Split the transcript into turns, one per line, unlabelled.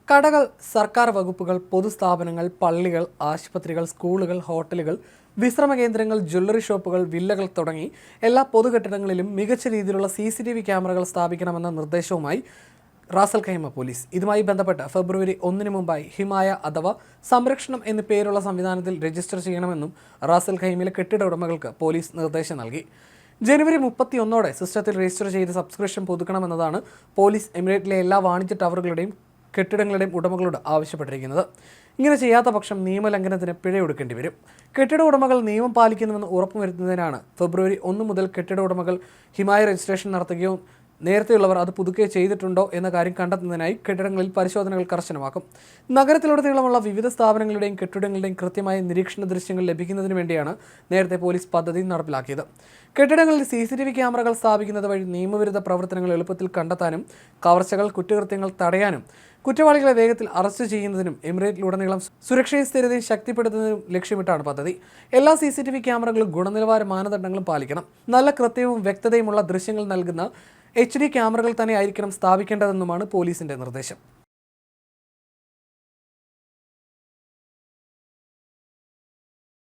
കടകൾ, സർക്കാർ വകുപ്പുകൾ, പൊതുസ്ഥാപനങ്ങൾ, പള്ളികൾ, ആശുപത്രികൾ, സ്കൂളുകൾ, ഹോട്ടലുകൾ, വിശ്രമ കേന്ദ്രങ്ങൾ, ജ്വല്ലറി ഷോപ്പുകൾ, വില്ലകൾ തുടങ്ങി എല്ലാ പൊതുകെട്ടിടങ്ങളിലും മികച്ച രീതിയിലുള്ള CCTV ക്യാമറകൾ സ്ഥാപിക്കണമെന്ന നിർദ്ദേശവുമായി റാസൽ ഖൈമ പോലീസ്. ഇതുമായി ബന്ധപ്പെട്ട് ഫെബ്രുവരി 1 മുമ്പായി ഹിമായ അഥവാ സംരക്ഷണം എന്നു പേരുള്ള സംവിധാനത്തിൽ രജിസ്റ്റർ ചെയ്യണമെന്നും റാസൽ ഖൈമയിലെ കെട്ടിട ഉടമകൾക്ക് പോലീസ് നിർദ്ദേശം നൽകി. ജനുവരി 31 സിസ്റ്റത്തിൽ രജിസ്റ്റർ ചെയ്ത് സബ്സ്ക്രിപ്ഷൻ പുതുക്കണമെന്നതാണ് പോലീസ് എമിറേറ്റിലെ എല്ലാ വാണിജ്യ ടവറുകളുടെയും കെട്ടിടങ്ങളുടെയും ഉടമകളോട് ആവശ്യപ്പെട്ടിരിക്കുന്നത്. ഇങ്ങനെ ചെയ്യാത്ത പക്ഷം നിയമലംഘനത്തിന് പിഴയൊടുക്കേണ്ടി വരും. കെട്ടിട ഉടമകൾ നിയമം പാലിക്കുന്നുവെന്ന് ഉറപ്പുവരുത്തുന്നതിനാണ് ഫെബ്രുവരി 1 മുതൽ കെട്ടിട ഉടമകൾ ഹിമായ രജിസ്ട്രേഷൻ നടത്തുകയോ നേരത്തെയുള്ളവർ അത് പുതുക്കുകയോ ചെയ്തിട്ടുണ്ടോ എന്ന കാര്യം കണ്ടെത്തുന്നതിനായി കെട്ടിടങ്ങളിൽ പരിശോധനകൾ കർശനമാക്കും. നഗരത്തിലുടനീളമുള്ള വിവിധ സ്ഥാപനങ്ങളുടെയും കെട്ടിടങ്ങളുടെയും കൃത്യമായ നിരീക്ഷണ ദൃശ്യങ്ങൾ ലഭിക്കുന്നതിന് വേണ്ടിയാണ് നേരത്തെ പോലീസ് പദ്ധതി നടപ്പിലാക്കിയത്. കെട്ടിടങ്ങളിൽ CCTV ക്യാമറകൾ സ്ഥാപിക്കുന്നത് വഴി നിയമവിരുദ്ധ പ്രവർത്തനങ്ങൾ എളുപ്പത്തിൽ കണ്ടെത്താനും കവർച്ചകൾ, കുറ്റകൃത്യങ്ങൾ തടയാനും കുറ്റവാളികളെ വേഗത്തിൽ അറസ്റ്റ് ചെയ്യുന്നതിനും എമിറേറ്റിലുടനീളം സുരക്ഷയും സ്ഥിരതയും ശക്തിപ്പെടുത്തുന്നതിനും ലക്ഷ്യമിട്ടാണ് പദ്ധതി. എല്ലാ CCTV ക്യാമറകളും ഗുണനിലവാര മാനദണ്ഡങ്ങളും പാലിക്കണം. നല്ല കൃത്യവും വ്യക്തതയുമുള്ള ദൃശ്യങ്ങൾ നൽകുന്ന HD ക്യാമറകൾ തന്നെ ആയിരിക്കണം സ്ഥാപിക്കേണ്ടതെന്നുമാണ് പോലീസിന്റെ നിർദ്ദേശം.